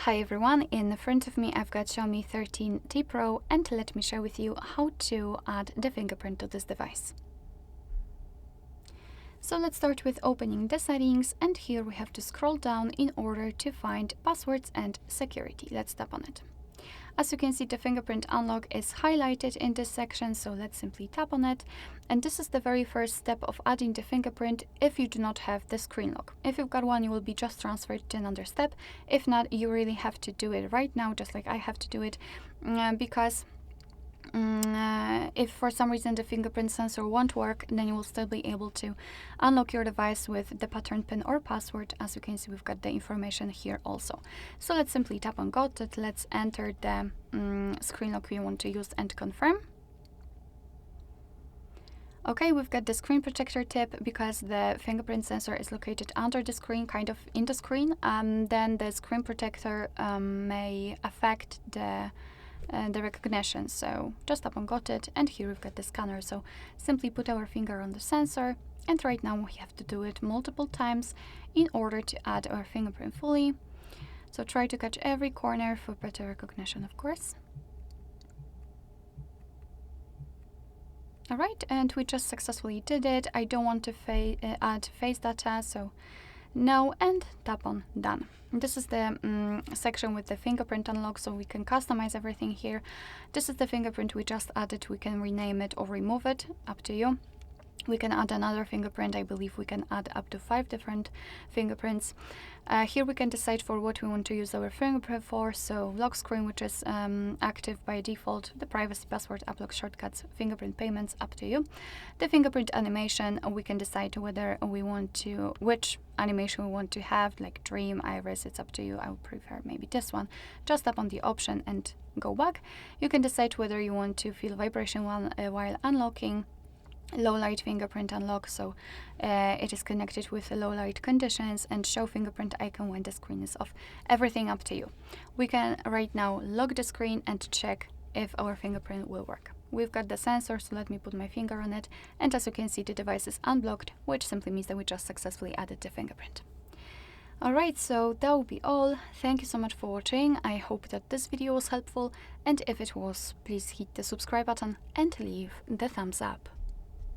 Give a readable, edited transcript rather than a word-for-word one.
Hi everyone, in front of me I've got Xiaomi 13T Pro, and let me share with you how to add the fingerprint to this device. So let's start with opening the settings, and here we have to scroll down in order to find passwords and security. Let's tap on it. As you can see, the fingerprint unlock is highlighted in this section, so let's simply tap on it. And this is the very first step of adding the fingerprint if you do not have the screen lock. If you've got one, you will be just transferred to another step. If not, you really have to do it right now, just like I have to do it, because if for some reason the fingerprint sensor won't work, then you will still be able to unlock your device with the pattern pin or password. As you can see, we've got the information here also. So let's simply tap on got it. Let's enter the screen lock we want to use and confirm. Okay, we've got the screen protector tip. Because the fingerprint sensor is located under the screen, kind of in the screen, then the screen protector may affect the recognition. So just tap on got it, and here we've got the scanner. So simply put our finger on the sensor, and right now we have to do it multiple times in order to add our fingerprint fully. So try to catch every corner for better recognition, of course. Alright, and we just successfully did it. I don't want to add face data, so no, and tap on done. This is the section with the fingerprint unlock, so we can customize everything here. This is the fingerprint we just added. We can rename it or remove it, up to you. We can add another fingerprint. I believe we can add up to 5 different fingerprints. Here we can decide for what we want to use our fingerprint for. So lock screen, which is active by default, the privacy, password, app lock, shortcuts, fingerprint payments, up to you. The fingerprint animation, we can decide whether we want to, which animation we want to have, like dream, iris, it's up to you. I would prefer maybe this one. Just tap on the option and go back. You can decide whether you want to feel vibration while unlocking. Low light fingerprint unlock, so it is connected with low light conditions, and show fingerprint icon when the screen is off. Everything up to you. We can right now lock the screen and check if our fingerprint will work. We've got the sensor, so let me put my finger on it, and as you can see, the device is unblocked, which simply means that we just successfully added the fingerprint. Alright, so that will be all. Thank you so much for watching. I hope that this video was helpful, and if it was, please hit the subscribe button and leave the thumbs up.